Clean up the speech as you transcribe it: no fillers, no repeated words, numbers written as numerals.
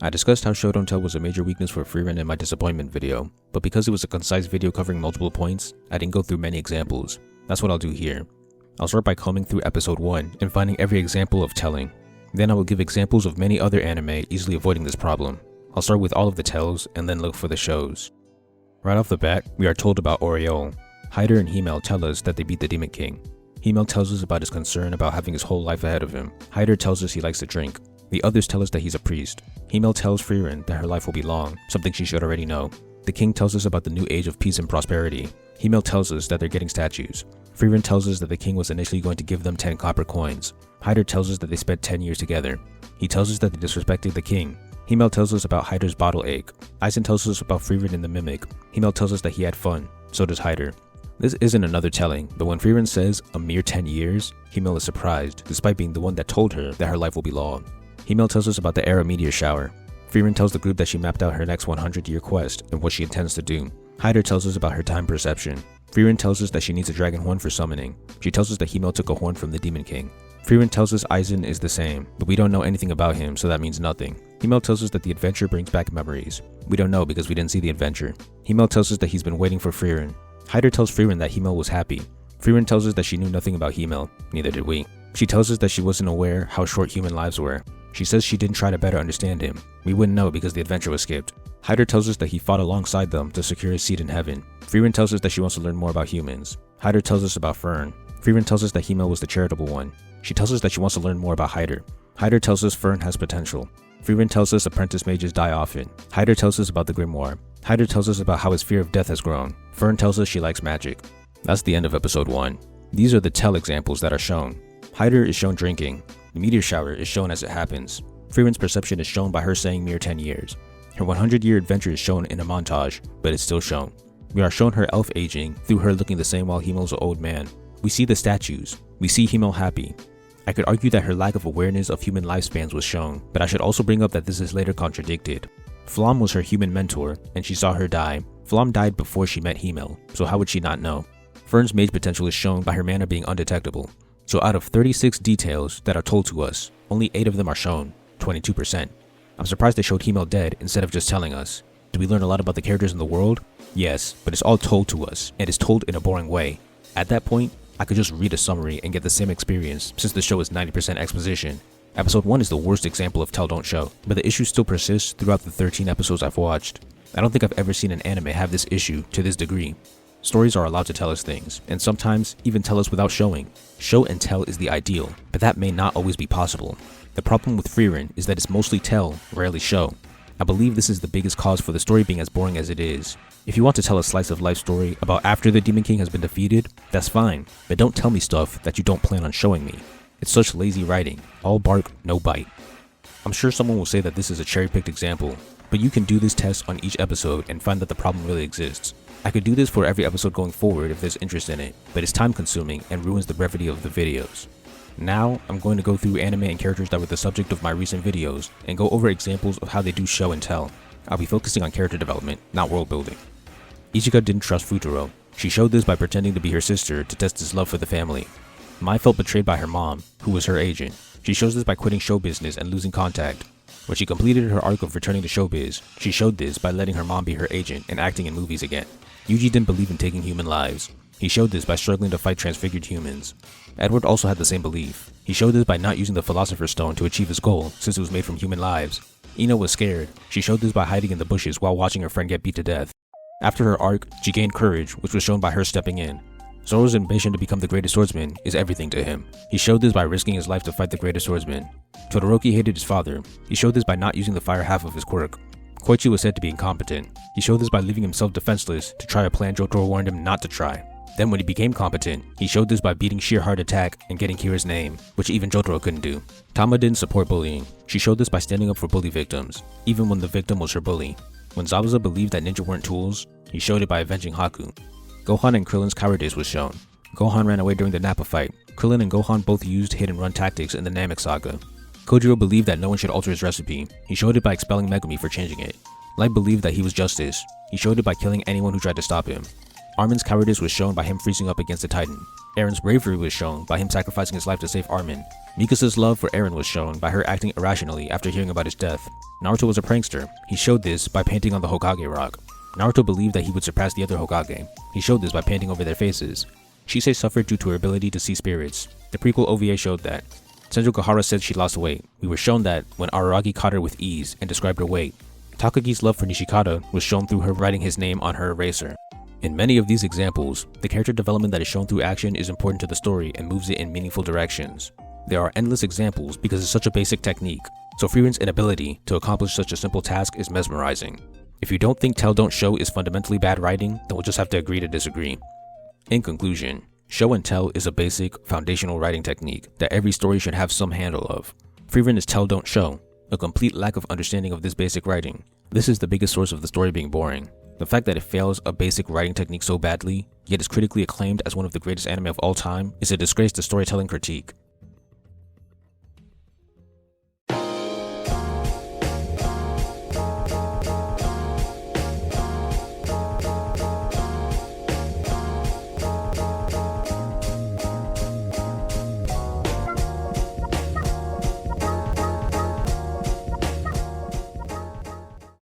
I discussed how show don't tell was a major weakness for Frieren in my disappointment video, but because it was a concise video covering multiple points, I didn't go through many examples. That's what I'll do here. I'll start by combing through episode 1 and finding every example of telling. Then I will give examples of many other anime easily avoiding this problem. I'll start with all of the tells and then look for the shows. Right off the bat, we are told about Oriole. Hyder and Himmel tell us that they beat the Demon King. Himmel tells us about his concern about having his whole life ahead of him. Hyder tells us he likes to drink. The others tell us that he's a priest. Himmel tells Frieren that her life will be long, something she should already know. The king tells us about the new age of peace and prosperity. Himmel tells us that they're getting statues. Frieren tells us that the king was initially going to give them 10 copper coins. Hyder tells us that they spent 10 years together. He tells us that they disrespected the king. Himmel tells us about Hyder's bottle ache. Eisen tells us about Frieren and the mimic. Himmel tells us that he had fun. So does Hyder. This isn't another telling, but when Frieren says a mere 10 years, Himmel is surprised, despite being the one that told her that her life will be long. Himmel tells us about the Era meteor shower. Frieren tells the group that she mapped out her next 100-year quest and what she intends to do. Hyder tells us about her time perception. Frieren tells us that she needs a dragon horn for summoning. She tells us that Himmel took a horn from the Demon King. Frieren tells us Eisen is the same, but we don't know anything about him, so that means nothing. Himmel tells us that the adventure brings back memories. We don't know because we didn't see the adventure. Himmel tells us that he's been waiting for Frieren. Hyder tells Frieren that Himmel was happy. Frieren tells us that she knew nothing about Himmel, neither did we. She tells us that she wasn't aware how short human lives were. She says she didn't try to better understand him. We wouldn't know because the adventure was skipped. Hyder tells us that he fought alongside them to secure his seat in heaven. Frieren tells us that she wants to learn more about humans. Hyder tells us about Frieren. Frieren tells us that Himmel was the charitable one. She tells us that she wants to learn more about Hyder. Hyder tells us Frieren has potential. Frieren tells us apprentice mages die often. Hyder tells us about the grimoire. Hyder tells us about how his fear of death has grown. Frieren tells us she likes magic. That's the end of episode 1. These are the tell examples that are shown. Hyder is shown drinking. The meteor shower is shown as it happens. Frieren's perception is shown by her saying mere 10 years. Her 100-year adventure is shown in a montage, but it's still shown. We are shown her elf aging through her looking the same while Himmel's an old man. We see the statues. We see Himmel happy. I could argue that her lack of awareness of human lifespans was shown, but I should also bring up that this is later contradicted. Flam was her human mentor, and she saw her die. Flam died before she met Himmel, so how would she not know? Fern's mage potential is shown by her mana being undetectable. So out of 36 details that are told to us, only 8 of them are shown, 22%. I'm surprised they showed Himmel dead instead of just telling us. Do we learn a lot about the characters in the world? Yes, but it's all told to us, and it's told in a boring way. At that point, I could just read a summary and get the same experience since the show is 90% exposition. Episode 1 is the worst example of tell don't show, but the issue still persists throughout the 13 episodes I've watched. I don't think I've ever seen an anime have this issue to this degree. Stories are allowed to tell us things, and sometimes even tell us without showing. Show and tell is the ideal, but that may not always be possible. The problem with Frieren is that it's mostly tell, rarely show. I believe this is the biggest cause for the story being as boring as it is. If you want to tell a slice of life story about after the Demon King has been defeated, that's fine, but don't tell me stuff that you don't plan on showing me. It's such lazy writing, all bark, no bite. I'm sure someone will say that this is a cherry-picked example, but you can do this test on each episode and find that the problem really exists. I could do this for every episode going forward if there's interest in it, but it's time-consuming and ruins the brevity of the videos. Now, I'm going to go through anime and characters that were the subject of my recent videos, and go over examples of how they do show and tell. I'll be focusing on character development, not world building. Ichika didn't trust Futaro. She showed this by pretending to be her sister to test his love for the family. Mai felt betrayed by her mom, who was her agent. She shows this by quitting show business and losing contact. When she completed her arc of returning to showbiz, she showed this by letting her mom be her agent and acting in movies again. Yuji didn't believe in taking human lives. He showed this by struggling to fight transfigured humans. Edward also had the same belief. He showed this by not using the Philosopher's Stone to achieve his goal, since it was made from human lives. Ino was scared. She showed this by hiding in the bushes while watching her friend get beat to death. After her arc, she gained courage, which was shown by her stepping in. Zoro's ambition to become the greatest swordsman is everything to him. He showed this by risking his life to fight the greatest swordsman. Todoroki hated his father. He showed this by not using the fire half of his quirk. Koichi was said to be incompetent. He showed this by leaving himself defenseless to try a plan Jotaro warned him not to try. Then when he became competent, he showed this by beating sheer heart attack and getting Kira's name, which even Jotaro couldn't do. Tama didn't support bullying. She showed this by standing up for bully victims, even when the victim was her bully. When Zabuza believed that ninja weren't tools, he showed it by avenging Haku. Gohan and Krillin's cowardice was shown. Gohan ran away during the Nappa fight. Krillin and Gohan both used hit-and-run tactics in the Namek saga. Kojiro believed that no one should alter his recipe. He showed it by expelling Megumi for changing it. Light believed that he was justice. He showed it by killing anyone who tried to stop him. Armin's cowardice was shown by him freezing up against the Titan. Eren's bravery was shown by him sacrificing his life to save Armin. Mikasa's love for Eren was shown by her acting irrationally after hearing about his death. Naruto was a prankster. He showed this by painting on the Hokage rock. Naruto believed that he would surpass the other Hokage. He showed this by painting over their faces. Shisei suffered due to her ability to see spirits. The prequel OVA showed that. Senju Gahara said she lost weight. We were shown that when Araragi caught her with ease and described her weight. Takagi's love for Nishikata was shown through her writing his name on her eraser. In many of these examples, the character development that is shown through action is important to the story and moves it in meaningful directions. There are endless examples because it's such a basic technique, so Frieren's inability to accomplish such a simple task is mesmerizing. If you don't think Tell Don't Show is fundamentally bad writing, then we'll just have to agree to disagree. In conclusion, show and tell is a basic, foundational writing technique that every story should have some handle of. Frieren is Tell Don't Show, a complete lack of understanding of this basic writing. This is the biggest source of the story being boring. The fact that it fails a basic writing technique so badly, yet is critically acclaimed as one of the greatest anime of all time, is a disgrace to storytelling critique.